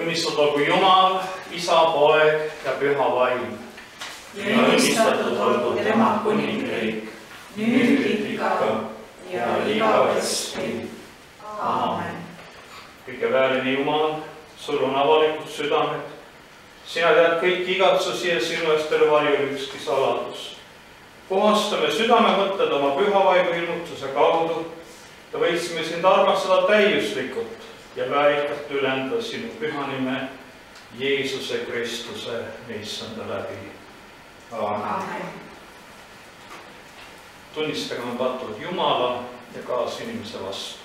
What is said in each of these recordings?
Õnnistatud olgu Jumal, Isa, Poeg ja Püha Vaim. Ja õnnistatud olgu tema kuningriik, nüüd ikka ja igavesti. Aamen. Kõige väärini Jumal, sul on avalikud südamed. Sina tead kõiki igatsusi ja sinu eest ei ole varjul ükski saladus. Puhastame südamemõtted oma püha vaimu ilmutuse kaudu ja võiksime sind armastada täiuslikult ja väärikalt ülenda sinu püha nime Jeesuse Kristuse meissanda läbi. Aamen. Tunnistage oma pattud Jumala ja kaasinimese vastu.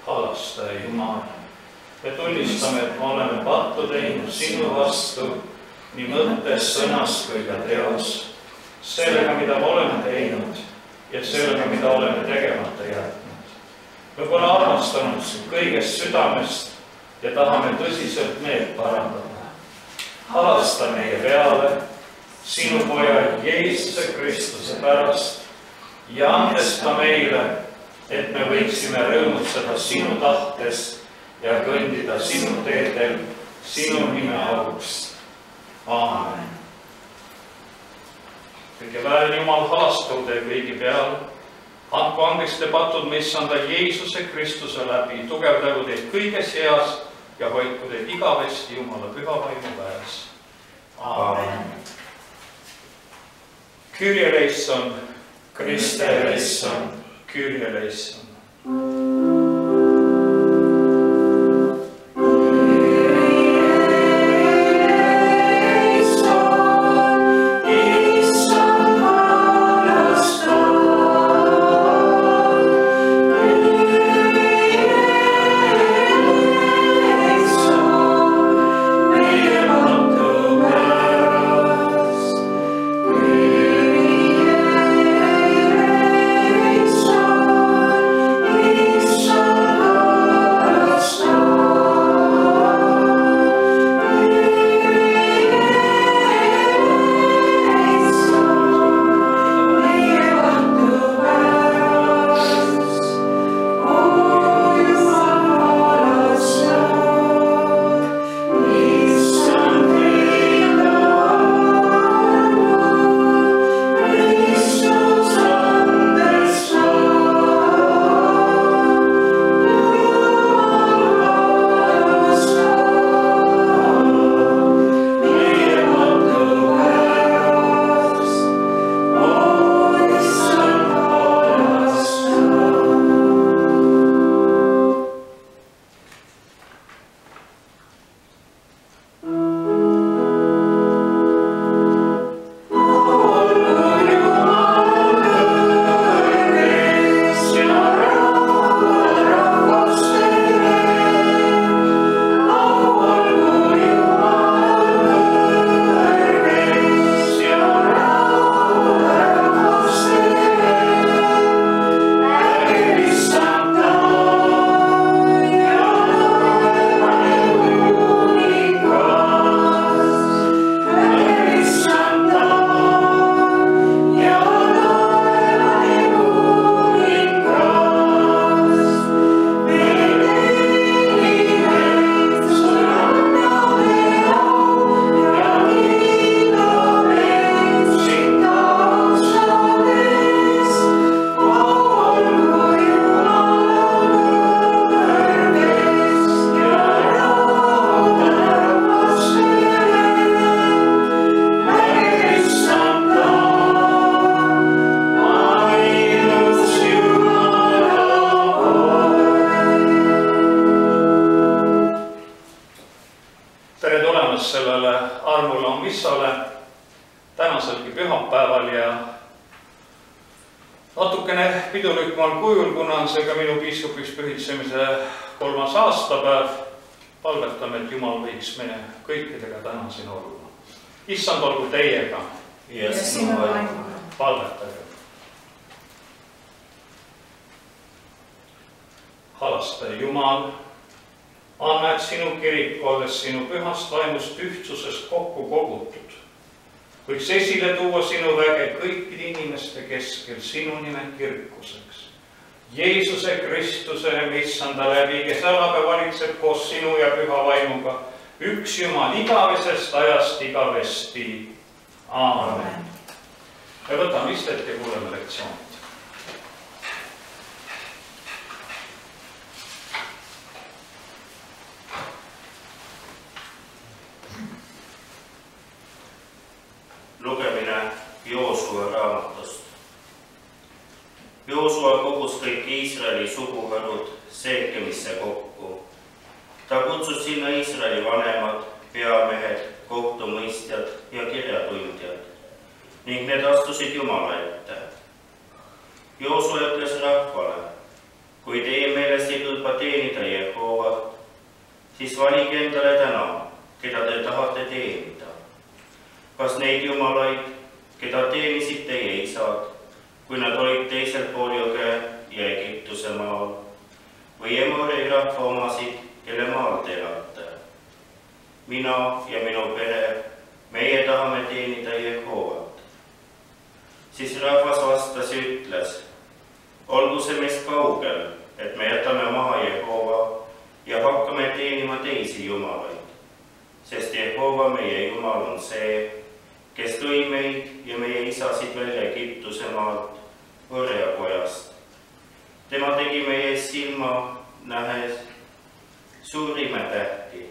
Halastaja Jumal, me tunnistame, et me oleme pattu teinud sinu vastu nii mõttes, sõnas kui ka teos, sellega, mida me oleme teinud ja sellega, mida oleme tegemata jätnud. Me pole armastanud kõigest südamest ja tahame tõsiselt meelt parandada. Halasta meie peale sinu poja Jeesuse Kristuse pärast ja andesta meile, et me võiksime rõõmutseda sinu tahtes ja kõndida sinu teedel sinu nime auks. Aamen. Kõige väärne Jumal, halastagu teie kõigi peale. Andku andeks te patud meissanda Jeesuse Kristuse läbi. Tugevdagu teid kõiges heas ja hoidku teid igavesti Jumala püha vaimu väes. Aamen. Kyrie eleison, Christe eleison, Kyrie eleison. Tänaselgi pühapäeval ja natukene pidulikumal kujul, kuna on see ka minu piiskopiks pühitsemise 3. aastapäev, palvetame, et Jumal võiks meie kõikidega täna siin olla. Issand olgu teiega ja sinu vaimuga. Palvetage. Halastaja Jumal, anna, et sinu kirik, olles sinu pühast vaimust ühtsusest kokku kogutud, võiks esile tuua sinu väge kõikide inimeste keskel sinu nime kirkuseks. Jeesuse Kristuse, issanda läbi, kes elab ja valitseb koos sinu ja püha vaimuga, üks Jumal igavesest ajast igavesti. Aamen. Me võtame istet ja kuuleme lektsioonid. Lugemine Joosua raamatust. Joosua kogus kõik Iisraeli suguharud Seekemisse kokku. Ta kutsus sinna Iisraeli vanemad, peamehed, kohtumõistjad ja kirjatundjad ning need astusid Jumala ette. Joosua ütles rahvale, kui teie meelest ei kõlba teenida Jehovat, siis valige endale täna, keda te tahate teenida. Kas neid jumalaid, keda teenisid teie isad, kui nad olid teisel pool jõge ja Egiptuse maal, või Emori rahva omasid, kelle maal te elate? Mina ja minu pere, meie tahame teenida Jehovat. Siis rahvas vastas ja ütles, olgu see meist kaugel, et me jätame maha Jehova ja hakkame teenima teisi jumalaid, sest Jehova meie Jumal on see, kes tõi meid ja meie isasid välja Egiptuse maalt, orjakojast. Tema tegi meie ees silma nähes suuri imetähti,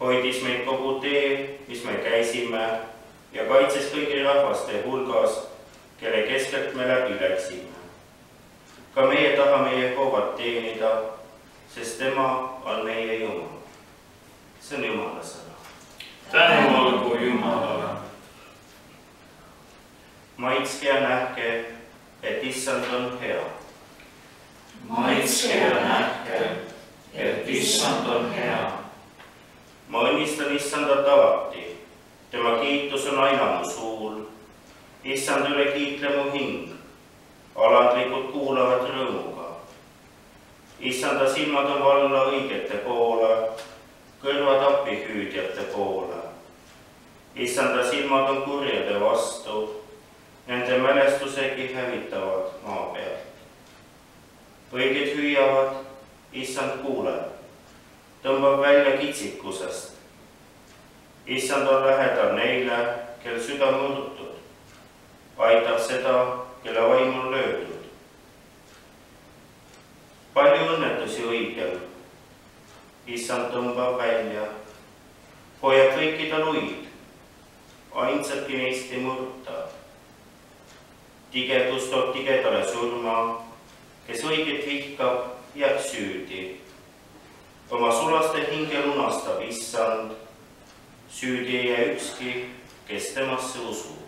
hoidis meid kogu tee, mis me käisime, ja kaitses kõigi rahvaste hulgas, kelle keskelt me läbi läksime. Ka meie tahame Jehovat teenida, sest tema on meie Jumal. See on Jumala sõna. Tänu olgu Jumalale. Maitske ja nähke, et issand on hea. Maitske ja nähke, et issand on hea. Ma õnnistan issandat alati, tema kiitus on aina mu suul. Issand üle kiitle mu hing, alandlikud kuulavad rõõmuga. Issanda silmad on valla õigete poole, kõrvad appihüüdjate poole. Issanda silmad on kurjade vastu, nende mälestusegi hävitavad maa pealt. Õiged hüüavad, issand kuuleb, tõmbab välja kitsikusest. Issand on lähedal neile, kel süda murtud, aitab seda, kelle vaim on löödud. Palju õnnetusi õigel, issand tõmbab välja, hoiab kõikida luid, ainsatki neist ei murta. Tigedus toob tigedale surma, kes õiget vihkab, jääb süüdi. Oma sulaste hinge lunastab issand, süüdi ei jää ükski, kes temasse usub.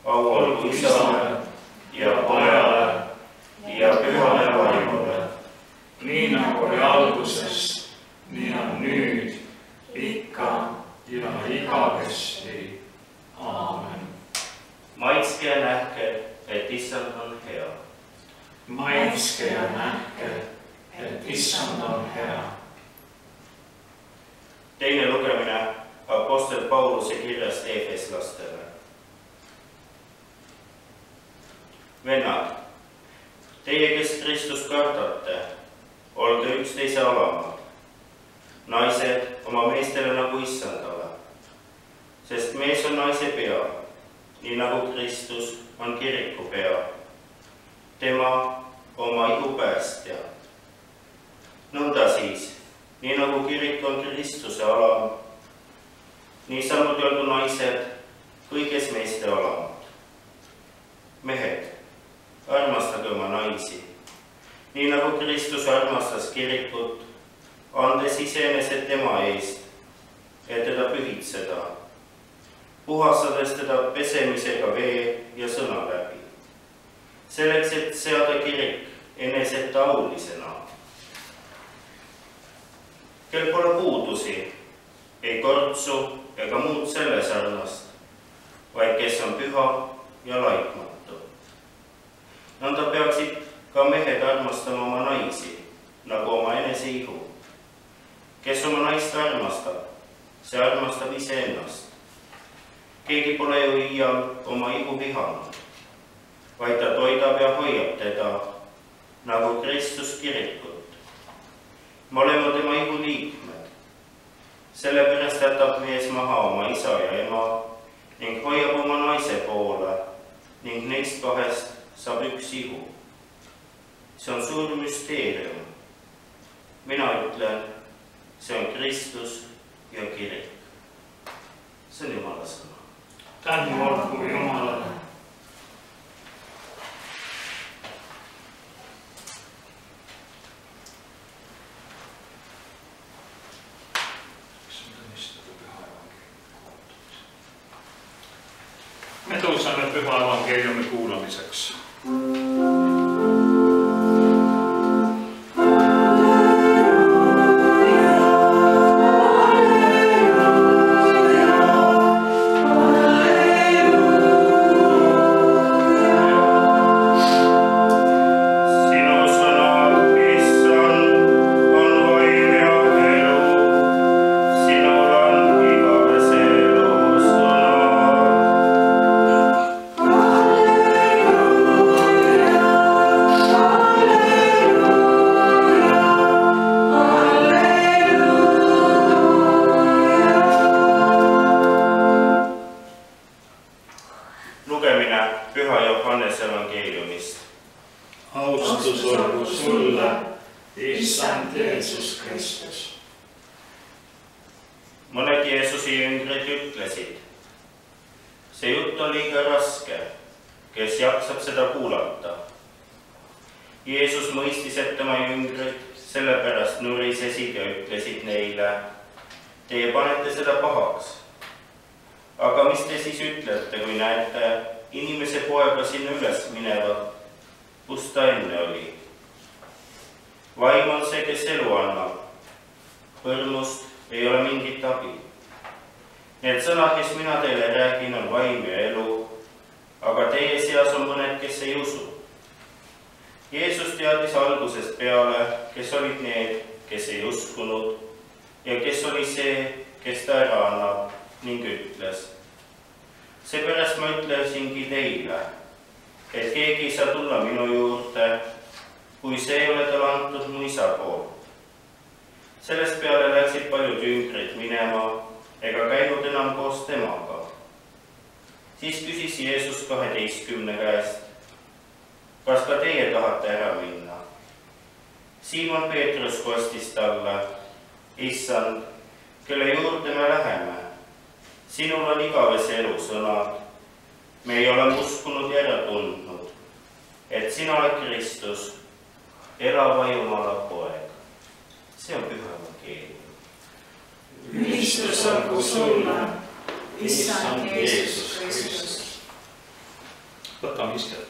Au olgu Isale ja Pojale ja Pühale Vaimule, nii nagu oli algusest, nii on nüüd, ikka ja igavesti. Aamen. Maitske ja nähke, et issand on hea. Maitske ja nähke, et issand on hea. Teine lugemine apostel Pauluse kirjast Efeslastele. Vennad, teie, kes Kristust kardate, olge üksteise alamad. Naised oma meestele nagu issandale, sest mees on naise pea, nii nagu Kristus on kiriku pea. Tema oma ihu päästja. Nõnda siis, nii nagu kirik on Kristuse alam, nii samuti olgu naised kõiges meeste alamad. Mehed, armastage oma naisi, nii nagu Kristus armastas kirikut, andes iseenesed tema eest, et teda pühitseda, puhastades teda pesemisega vee ja sõna läbi. Selleks, et seada kirik eneseta aulisena, kel pole puudusi, ei kortsu ega muud selle sarnast, vaid kes on püha ja laitmatu. Nõnda peaksid ka mehed armastama oma naisi, nagu oma enese ihu. Kes oma naist armastab, see armastab iseennast. Keegi pole ju iial oma ihu vihanud, vaid ta toidab ja hoiab teda, nagu Kristus kirikut. Me oleme tema ihu liikmed. Sellepärast jätab mees maha oma isa ja ema ning hoiab oma naise poole ning neist kahest saab üks ihu. See on suur müsteerium. Mina ütlen, see on Kristus ja kirik. See on Jumala sõna. Tänu olgu Jumalale. Me tõuseme püha evangeeliumi kuulamiseks. Mõned Jeesuse jüngrid ütlesid, see jutt on liiga raske, kes jaksab seda kuulata. Jeesus mõistis, et tema jüngrid sellepärast nurisesid ja ütlesid neile, teie panete seda pahaks. Aga mis te siis ütlete, kui näete inimese poega sinna üles minevat, kus ta enne oli? Vaim on see, kes elu annab. Põrmust ei ole mingit abi. Need sõnad, mis mina teile räägin, on vaim ja elu, aga teie seas on mõned, kes ei usu. Jeesus teadis algusest peale, kes olid need, kes ei uskunud ja kes oli see, kes ta ära annab ning ütles. Seepärast ma ütlesingi teile, et keegi ei saa tulla minu juurde, kui see ei ole talle antud mu isa poolt. Sellest peale läksid paljud jüngrid minema ega käinud enam koos temaga. Siis küsis Jeesus 12 käest, kas ka teie tahate ära minna? Siimon Peetrus kostis talle, Issand, kelle juurde me läheme. Sinul on igavese elu sõnad. Me ei ole uskunud ja ära tundnud, et sina oled Kristus, elava Jumala poeg. See on püha evangeelium. Ülistus olgu sulle, Issand Jeesus Kristus. Võtame istet.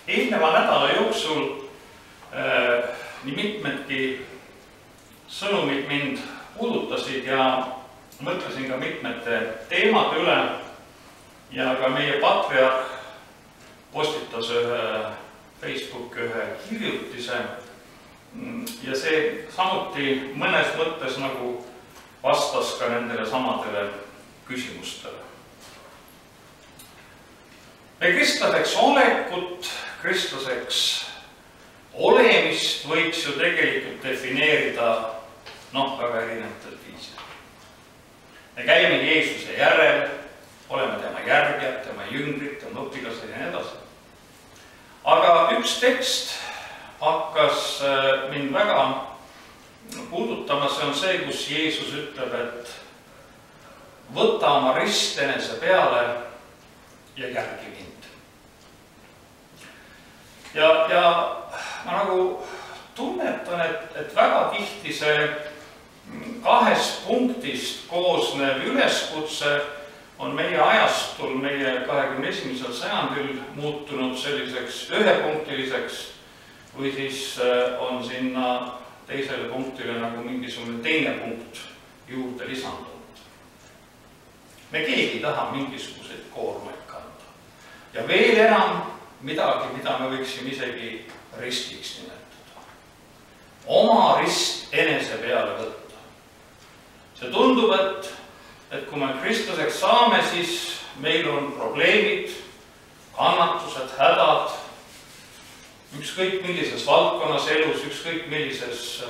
Eelneva nädala jooksul nii mitmedki sõnumid mind puudutasid ja mõtlesin ka mitmete teemade üle ja ka meie patriarh postitas Facebooki ühe kirjutise ja see samuti mõnes mõttes nagu vastas ka nendele samadele küsimustele. Me kristlaseks olekut, kristlaseks olemist võiks ju tegelikult defineerida väga erinevatel viisil. Me käime Jeesuse järel, oleme tema järgijad, tema jüngrid, tema õpilased ja nii edasi. Aga üks tekst hakkas mind väga puudutama, see on see, kus Jeesus ütleb, et võta oma rist enese peale ja järgi mind. Ja ma nagu tunnetan, et väga tihti see 2 punktist koosnev üleskutse on meie ajastul, meie 21. sajandil muutunud selliseks ühepunktiliseks või siis on sinna teisele punktile nagu mingisugune teine punkt juurde lisandunud. Me keegi ei taha mingisuguseid koormaid kanda. ja veel enam midagi, mida me võiksime isegi ristiks nimetada. Oma rist enese peale võtta. See tundub, et kui me Kristuseks saame, siis meil on probleemid, kannatused, hädad, ükskõik millises valdkonnas elus, ükskõik millises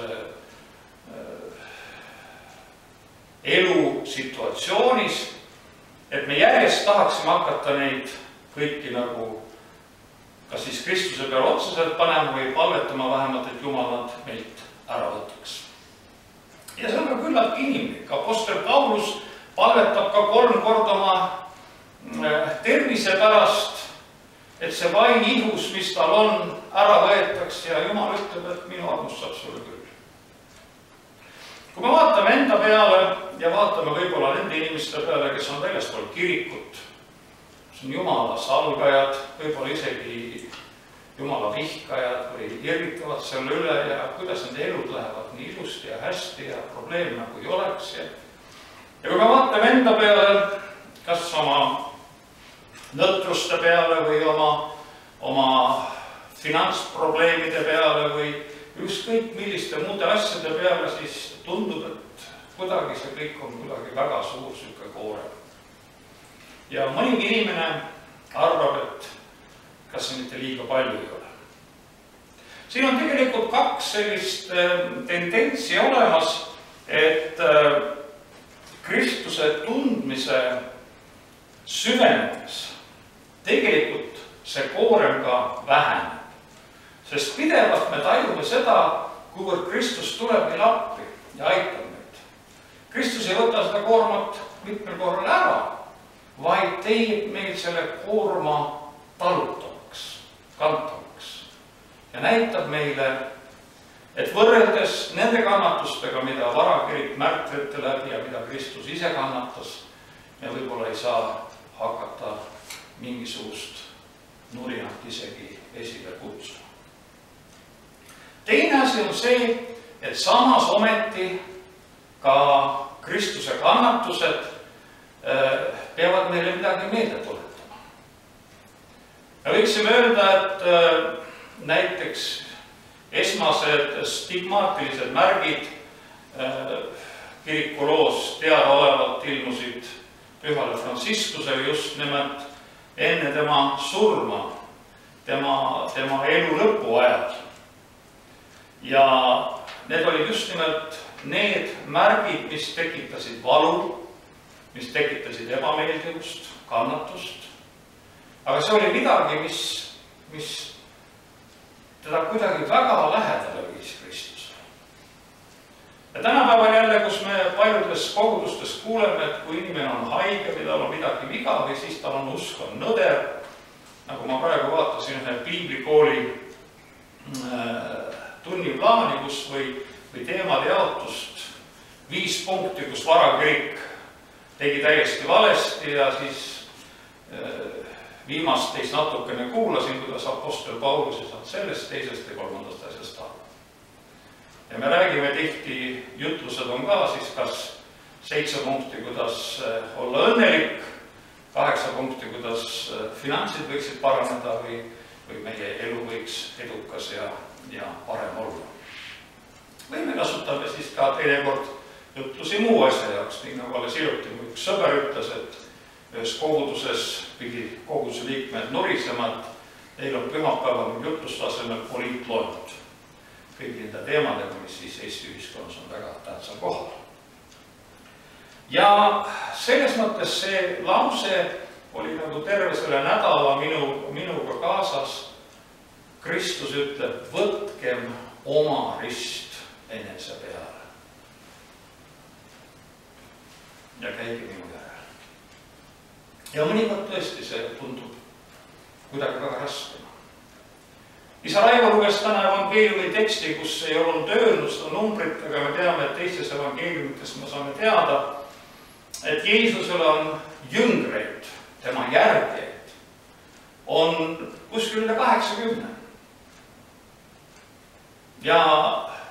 elusituatsioonis, et me järjest tahaksime hakata neid kõiki nagu kas siis Kristuse peale otseselt panema või palvetama vähemalt, et Jumal nad meilt ära võtaks. Ja see on ka küllalt inimlik. Apostel Paulus palvetab ka 3 korda oma tervise pärast, et see vaim ihus, mis tal on, ära võetaks ja Jumal ütleb, et minu armus saab sulle küll. Kui me vaatame enda peale ja vaatame võib-olla nende inimeste peale, kes on väljaspool kirikut, kes on Jumala salgajad, võib-olla isegi Jumala vihkajad või irvitavad selle üle ja kuidas nende elud lähevad nii ilusti ja hästi ja probleem nagu ei oleks. Ja kui me vaatame enda peale, kas oma nõtruste peale või oma finantsprobleemide peale või ükskõik milliste muude asjade peale, siis tundub, et kuidagi see kõik on kuidagi väga suur süke koorem. Ja mõnigi inimene arvab, et kas see mitte liiga palju ei ole. Siin on tegelikult 2 sellist tendentsi olemas, et Kristuse tundmise süvenedes tegelikult see koorem ka väheneb. Sest pidevalt me tajume seda, kuivõrd Kristus tuleb meil appi ja aitab meid. Kristus ei võta seda koormat mitmel korral ära, vaid teeb meil selle koorma talutavaks, kantavaks ja näitab meile, et võrreldes nende kannatustega, mida varakirik märtrite läbi ja mida Kristus ise kannatas, me võib-olla ei saa hakata mingisugust nurinat isegi esile kutsuma. Teine asi on see, et samas ometi ka Kristuse kannatused peavad meile midagi meelde tuletama. Me võiksime öelda, et näiteks esmased stigmaatilised märgid kirikuloos teadaolevalt ilmusid Pühale Franciscusele just nimelt enne tema surma, tema elu lõpu ajal. Ja need olid just nimelt need märgid, mis tekitasid valu, mis tekitasid ebameeldivust, kannatust. Aga see oli midagi, mis teda kuidagi väga lähedale viis Kristusele. Ja tänapäeval jälle, kus me paljudes kogudustes kuuleme, et kui inimene on haige või tal on midagi viga või siis tal on usk on nõder, nagu ma praegu vaatasin ühe piiblikooli tunniplaani, kus või teemade jaotust 5 punkti, kus varakirik tegi täiesti valesti ja siis viimast teist natukene kuulasin, kuidas apostel Paulus ei saanud sellest, teisest ja 3. asjast aru. Ja me räägime tihti, jutlused on ka siis kas 7 punkti, kuidas olla õnnelik, 8 punkti, kuidas finantsid võiksid paraneda või meie elu võiks edukas ja parem olla. Või me kasutame siis ka teinekord jutlusi muu asja jaoks, nii nagu alles hiljuti üks sõber ütles, et ühes koguduses pidi koguduse liikmed nurisema, et neil on pühapäeval jutlustasemel poliitloengud kõigi nende teemadega, mis siis Eesti ühiskonnas on väga tähtsal kohal. Ja selles mõttes see lause oli nagu terve selle nädala minuga kaasas. Kristus ütleb, võtkem oma rist enese peale ja käige minu järel. Ja mõnikord tõesti see tundub kuidagi väga raskema. Isa Raivo luges täna evangeeliumi teksti, kus ei olnud öelnud seda numbrit, aga me teame, et teistes evangeeliumites me saame teada, et Jeesusel on jüngreid, tema järgijaid on kuskil üle 80. Ja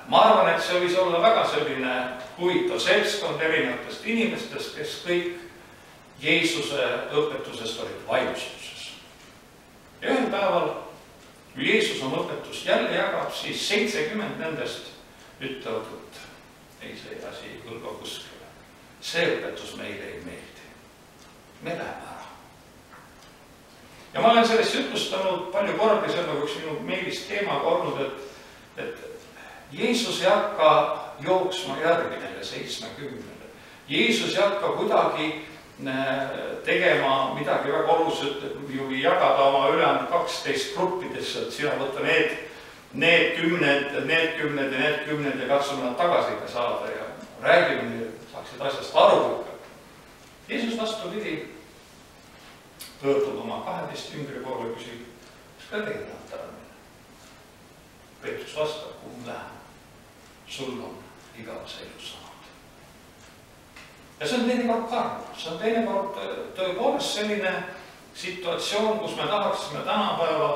ma arvan, et see võis olla väga selline huvitav seltskond erinevatest inimestest, kes kõik Jeesuse õpetusest olid vaimustuses. jaanipäeval, kui Jeesus oma õpetust jälle jagab, siis 70 nendest ütlevad, et ei, see asi ei kõlba kuskile. See õpetus meile ei meeldi. Me läheme ära. Ja ma olen sellest jutlustanud palju kordi, see on üks minu meilis teemaga olnud, et Jeesus ei hakka jooksma järgi neile 70. Jeesus ei hakka kuidagi tegema midagi väga oluliselt, ju jagada oma ülejäänud 12 gruppidesse, et sina võtta need kümned ja katsume nad tagasi ka saada ja räägime, saaksid asjast aru ikka. Jeesus vastupidi pöördub oma 12 jüngri poole, küsib, kas ka teie tahate ära minna? Peetrus vastab, kuhu lähen? Sul on igavese elu saanud. Ja see on teinekord karm, see on teinekord tõepoolest selline situatsioon, kus me tahaksime tänapäeva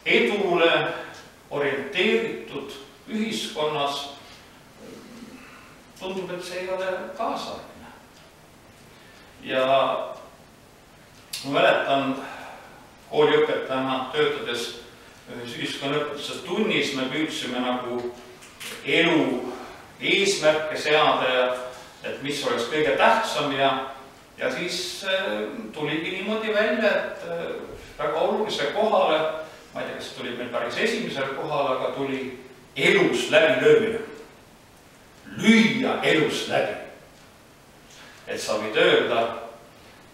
edule orienteeritud ühiskonnas. Tundub, et see ei ole kaasaegne. Ja ma mäletan kooliõpetajana töötades ühiskonnaõpetuse tunnis, me püüdsime nagu elu eesmärke seada, et mis oleks kõige tähtsam ja siis tuligi niimoodi välja, et väga olulise kohale, ma ei tea, kas tuli meil päris esimesel kohal, aga tuli elus läbi löömine. Lüüa elus läbi. Et sa võid öelda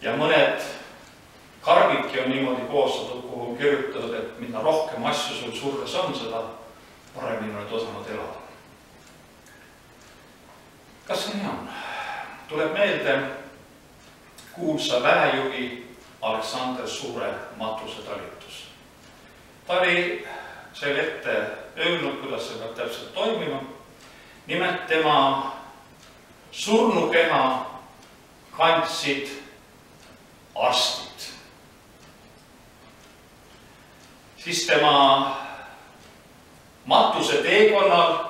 ja mõned karbidki on niimoodi koostatud, kuhu on kirjutatud, et mida rohkem asju sul surres on, seda paremini oled osanud elada. Kas see nii on? Tuleb meelde kuulsa väejuhi Aleksander Suure matusetalitus. Ta oli selle ette öelnud, kuidas see peab täpselt toimima. Nimelt tema surnukeha kandsid arstid. Siis tema matuse teekonnal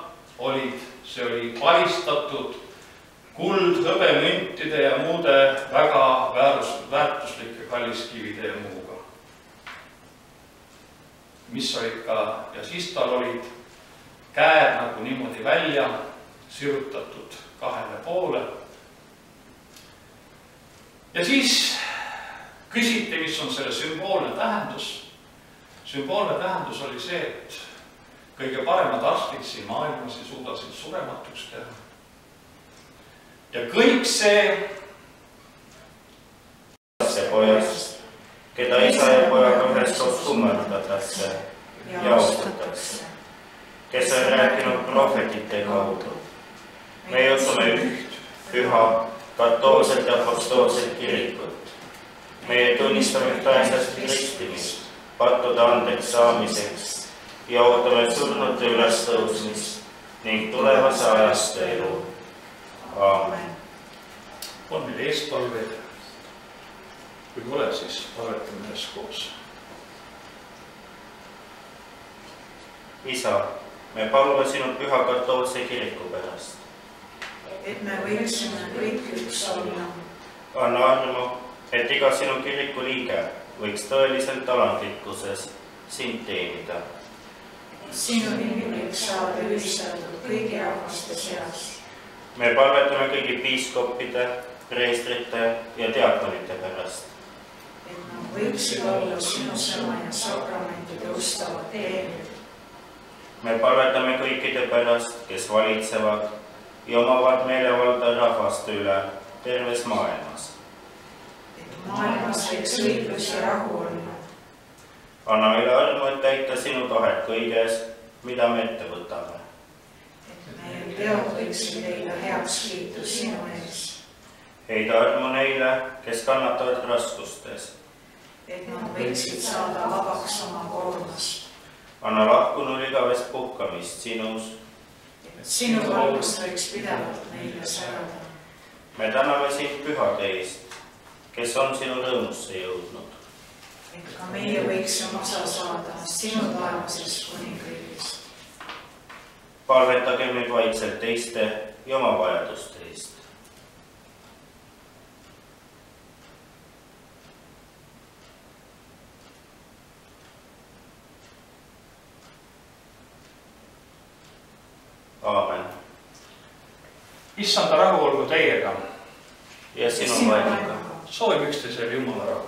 see oli palistatud kuld, hõbemüntide ja muude väga väärtuslike kalliskivide ja muuga. Mis olid ka, ja siis tal olid käed nagu niimoodi välja sirutatud kahele poole. Ja siis küsiti, mis on selle sümboolne tähendus. Sümboolne tähendus oli see, et kõige paremad arstid siin maailmas ei suudasid surematuks teha. Ja kõik see pojast, keda isa ja pojaga üheskoos kummardatakse ja austatakse, kes on rääkinud prohvetite kaudu. Me usume üht, püha, katoolset ja apostoolset kirikut. Meie tunnistame tõesest kristimist, pattude andeks saamiseks ja ootame surnute ülestõusmist ning tulevase ajastu elu. Aamen. On meil eespalveid? Kui ei ole, siis palvetame üheskoos. Isa, me palume sinu püha katoolse kiriku pärast. Et me võiksime kõik üks olla. Anna armu, et iga sinu kiriku liige võiks tõeliselt talandlikkuses sind teenida. Sinu nimi võiks saada ülistatud kõigi rahvaste seas. Me palvetame kõigi piiskoppide, preestrite ja diakonite pärast. Et nad võiksid olla sinu sõna ja sakramentide ustavad teenid. Me palvetame kõikide pärast, kes valitsevad ja omavad meelevalda rahvaste üle terves maailmas. Et maailmas võiks õiglus ja rahu olla. Anna meile armu, et täita sinu tahet kõiges, mida me ette võtame. Meie teod võiksid leida heakskiitu sinu ees. Heida armu neile, kes kannatavad raskustes. Et nad võiksid saada vabaks oma koormast. Anna lahkunul igavest puhkamist sinus. Et sinu valgust võiks pidevalt neile särada. Me täname sind pühade eest, kes on sinu rõõmusse jõudnud. Et ka meie võiksime osa saada sinu taevasest kuningriigist. Palvetage meid vaikselt teiste ja oma vajaduste eest. aamen. Issanda rahu olgu teiega. Ja sinu vaimuga. Soovime üksteisele Jumala rahu.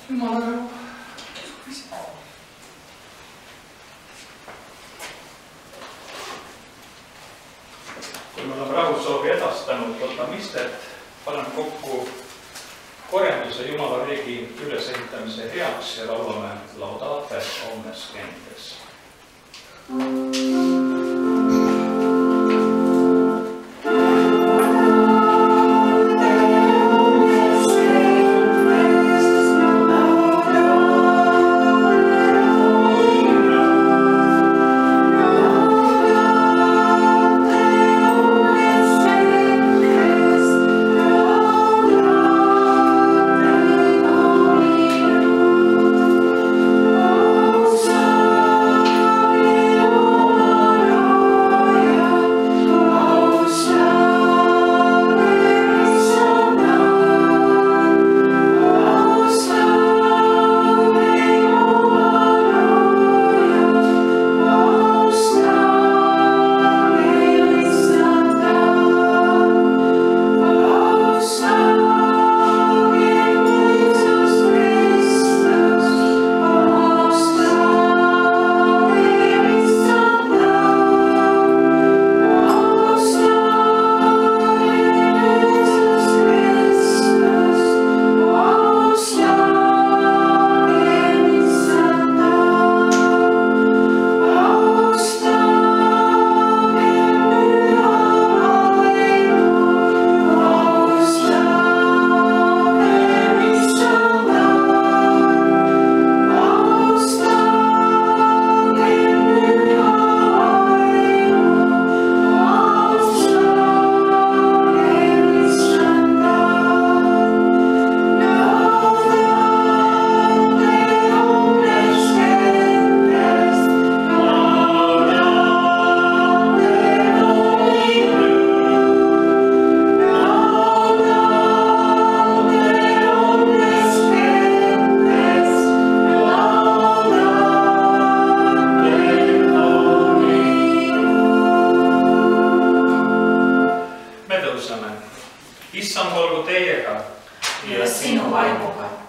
Jumala rahu. Kui me oleme rahusoovi edastanud, võtame istet, paneme kokku korjanduse Jumala riigi ülesehitamise heaks ja laulame Laudate omnes gentes.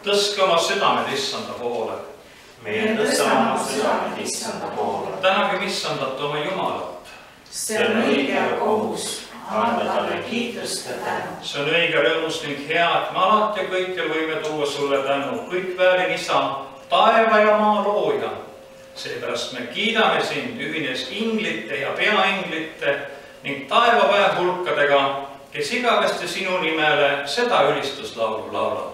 Tõstke oma südamed Issanda poole. Meie tõstame oma südamed Issanda poole. Tänagem Issandat oma Jumalat. See on õige ja kohus, anda talle kiitust ja tänu. See on õige rõõmus ning hea, et me alati ja kõikjal võime tuua sulle tänu. Kõik väärib Isa, taeva ja maa looja. Seepärast me kiidame sind ühines inglite ja peainglite ning taevaväe hulkadega, kes igavesti sinu nimele seda ülistuslaulu laulavad.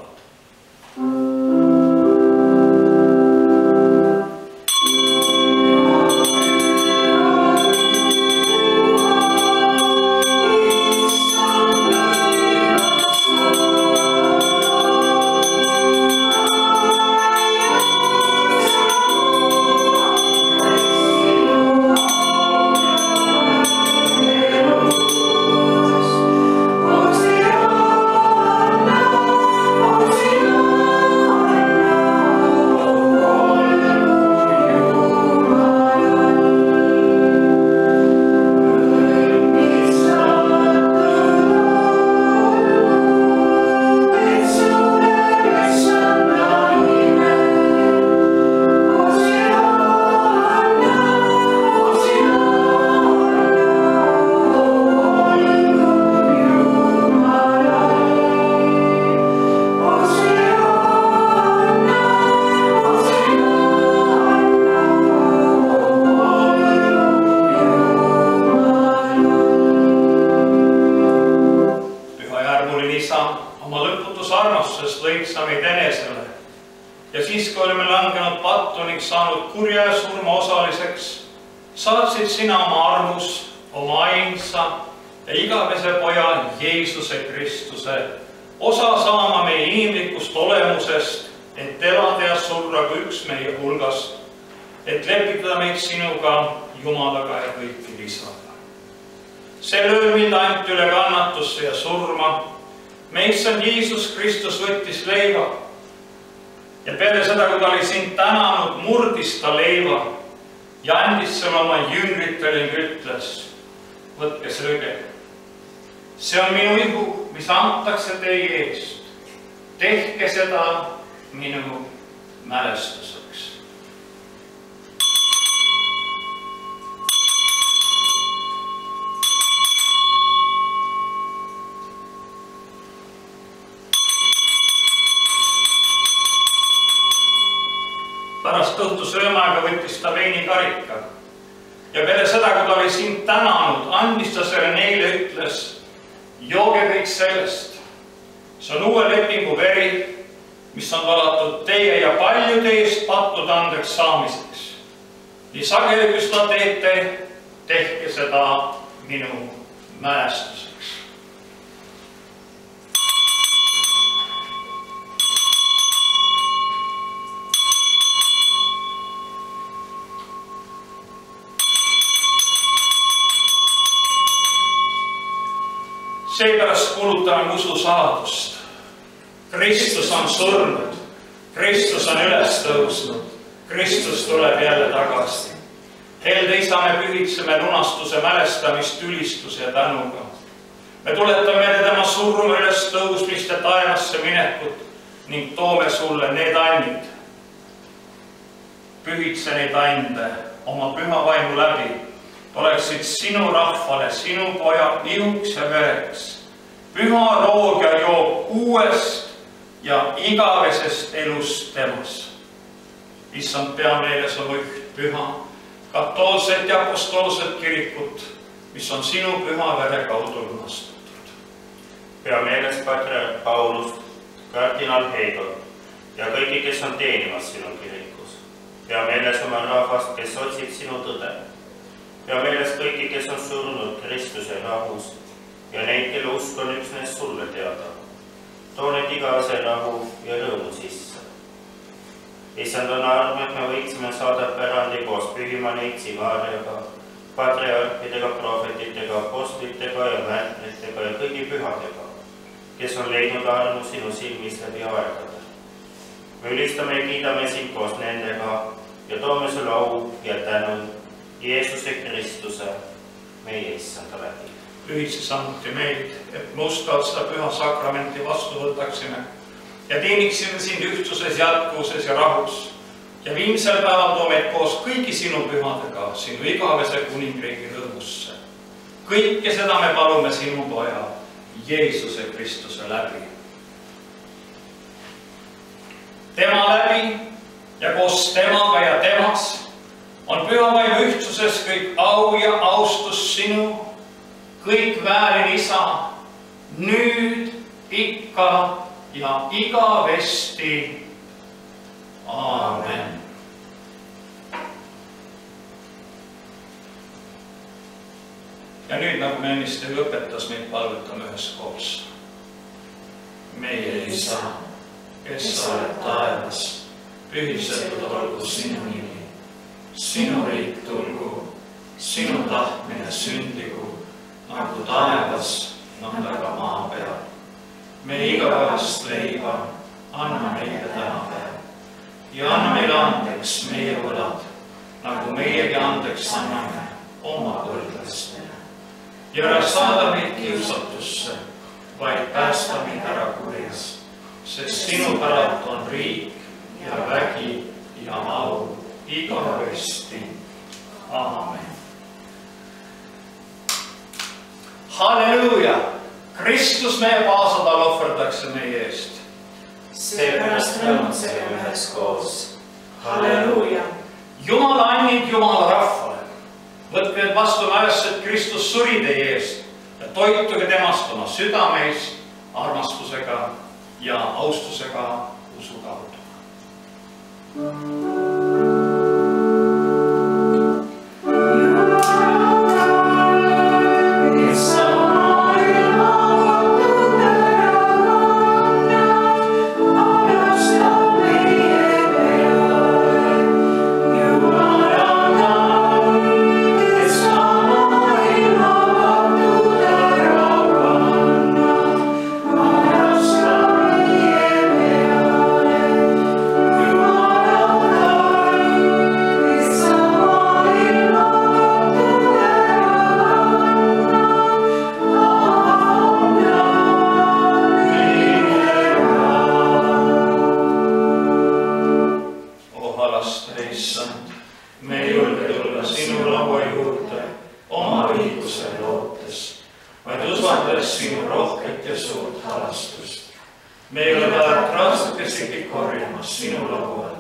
Saatsid sina oma armus, oma ainsa ja igavese poja Jeesuse Kristuse osa saama meie inimlikust olemusest et elada ja surra kui üks meie hulgast, et lepitada meid sinuga, Jumalaga ja kõikide Isaga. See löö mind ainult üle kannatusse ja surma. Meie issand Jeesus Kristus võttis leiva ja peale seda, kui ta oli sind tänanud, murdis ta leiva ja andis selle oma jüngritele ning ütles, võtke sööge. See on minu ihu, mis antakse teie eest. Tehke seda minu mälestuseks. Pärast õhtusöömaga võttis ta veinikarika ja peale seda, kui ta oli sind tänanud, andis ta selle neile, ütles, jooge kõik sellest. See on uue lepingu veri, mis on valatud teie ja paljude eest pattude andeks saamiseks. Nii sageli, kui seda teete, tehke seda minu mälestuseks. Seepärast kuulutame ususaladust. Kristus on surnud, Kristus on üles tõusnud, Kristus tuleb jälle tagasi. Helde Isa, me pühitseme lunastuse mälestamist ülistuse ja tänuga. Me tuletame tema surma üles tõusmist ja taevasse minekut ning toome sulle need andid. Pühitse neid ande oma püha vaimu läbi. Oleksid sinu rahvale, sinu poja ihuks ja vereks. Püha roog ja joob uuest ja igavesest elust temas. Issand, pea meeles oma üht püha, katoolset ja apostolset kirikut, mis on sinu püha vere kaudu lunastatud. Pea meeles patriarh Paulust, kardinal Heidot ja kõigi, kes on teenimas sinu kirikus. Pea meeles oma rahvast, kes otsib sinu tõde. Pea meeles kõiki, kes on surnud Kristuse rahus ja neid, kelle usk on üksnes sulle teada. Too need igavese rahu ja rõõmu sisse. Issand, on arm, et me võiksime saada pärandi koos Pühima Neitsi Maarjaga, patriarhidega, prohvetitega, apostlitega ja märtritega ja kõigi pühadega, kes on leidnud armu sinu silmis läbi aegade. Me ülistame ja kiidame sind koos nendega ja toome sulle au ja tänu Jeesuse Kristuse, meie Issanda läbi. Pühitse samuti meid, et me uskalt seda püha sakramenti vastu võtaksime ja teeniksime sind ühtsuses, jätkuvuses ja rahus. Ja viimsel päeval too meid koos kõigi sinu pühadega, sinu igavese kuningriigi rõõmusse. Kõike seda me palume sinu poja, Jeesuse Kristuse läbi. Tema läbi ja koos temaga ja temas on püha vaimu ühtsuses kõik au ja austus sinu, kõik vääril Isa, nüüd, ikka ja igavesti. Aamen. Ja nüüd, nagu me ennist õpetas, meid palvetame üheskoos. Meie Isa, kes oled taevas, pühisetud olgu sinu nimi. Sinu riik tulgu, sinu tahtmine sündigu, nagu taevas, nõnda ka maa peal. Meie igapäevast leiba anna meile täna päev ja anna meile andeks meie võlad, nagu meiegi andeks anname oma võrdlastele. Ja ära saada meid kiusatusse, vaid päästa meid ära kurjast, sest sinu päralt on riik ja vägi ja au igavesti. Aamen. Halleluuja! Kristus meie paasadal ohverdakse meie eest. Seepärast rõõmutsegem üheskoos. Halleluuja! Jumala annid Jumala rahvale. Võtke nüüd vastu mälest, et Kristus suri teie eest ja toituge temast oma südameis armastusega ja austusega usu kaudu. Amen. me ei ole vaja raastakesigi korjamas sinu laual,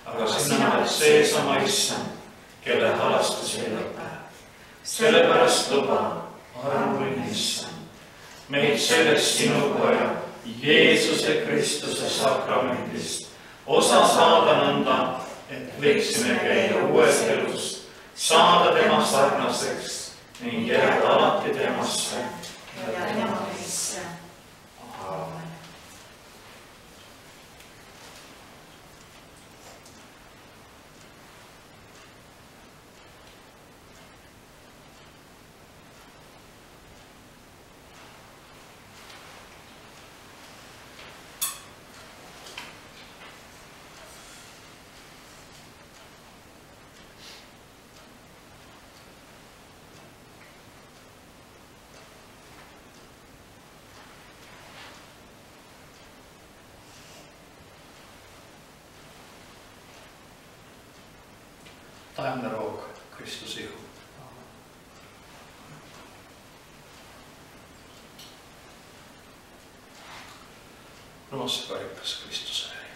aga sina oled seesama Issand, kelle halastus ei lõpe. Sellepärast luba, armuline Issand, meid sellest sinu poja, Jeesuse Kristuse sakramendist osa saada nõnda, et võiksime käia uues elus, saada tema sarnaseks ning jääda alati temasse ja tema meisse. Aamen. Taevne roog, Kristus ihu. Rumas karikas Kristuse veri.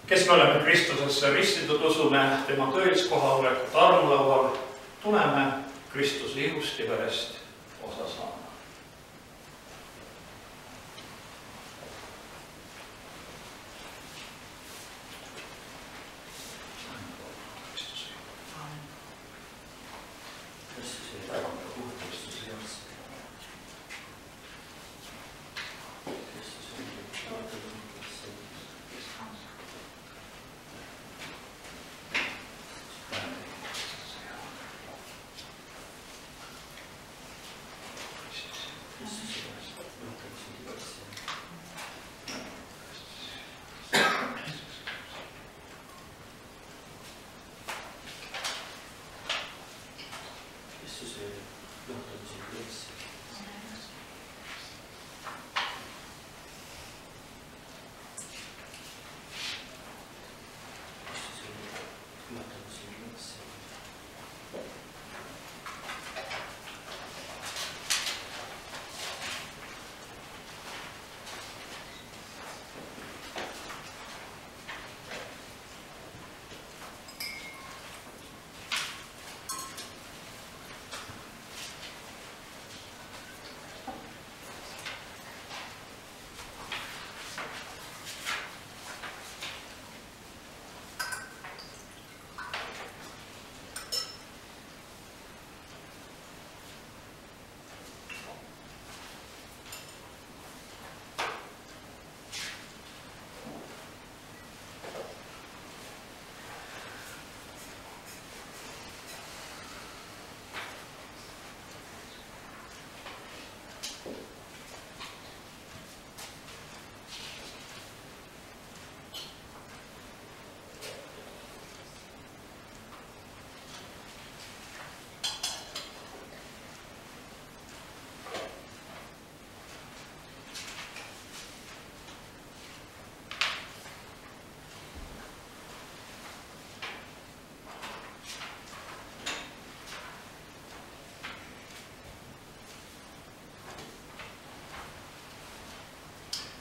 Kes me oleme Kristusesse ristitud, usume tema tõeliskoha olekut armulaual, tuleme Kristuse ihust ja verest osa saama.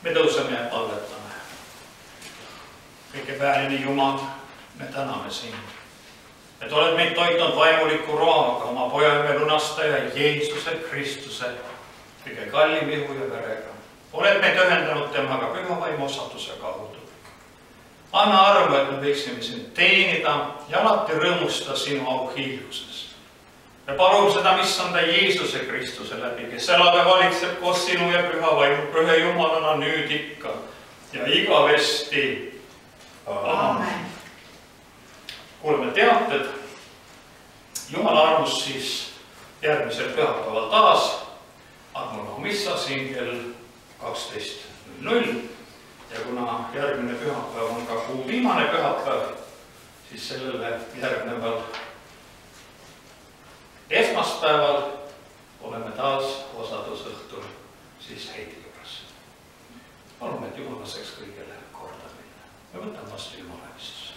Me tõuseme ja palvetame. Kõige väärine Jumal, me täname sind, et oled meid toitnud vaimuliku roaga oma poja ja lunastaja Jeesuse Kristuse kõige kallim ihu ja verega. Oled meid ühendanud temaga püha vaimu osaduse kaudu. Anna arvu, et me võiksime sind teenida ja alati rõõmusta sinu auhiilguses. Me palume seda, mis on ta Jeesuse Kristuse läbi, kes elab ja valitseb koos sinu ja püha vaimu, püha Jumalana nüüd ikka ja igavesti. Aamen. Kuuleme teated. Jumala armus siis järgmisel pühapäeval taas Admorahumissa siin kell 12.00 ja kuna järgmine pühapäev on ka kuu viimane pühapäev, siis sellele järgneval esmaspäeval oleme taas osadusõhtul siis Heidi juures. Palume, et Jumal laseks kõigele korda minna. Me võtame vastu Jumala õnnistuse.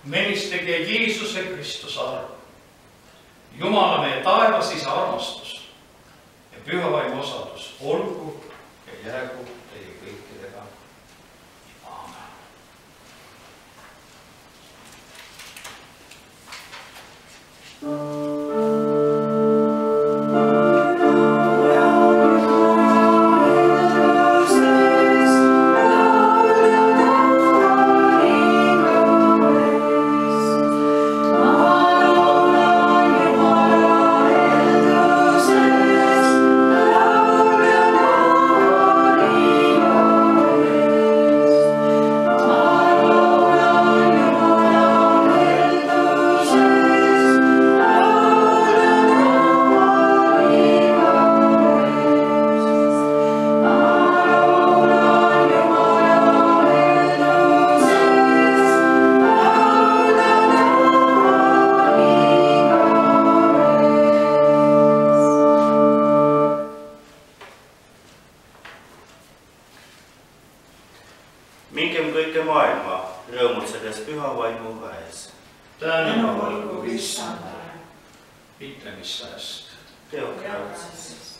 meist tegi Jeesuse Kristuse arm. Jumala meie taevas isa armastus ja püha vaimu osadus olgu ja jäägu teie kõikidega. Aamen. Mingem kõike maailma rõõmutsedes püha vaimu väes. Tänu olgu issandale. Pitlemissääst. Teokraatsis.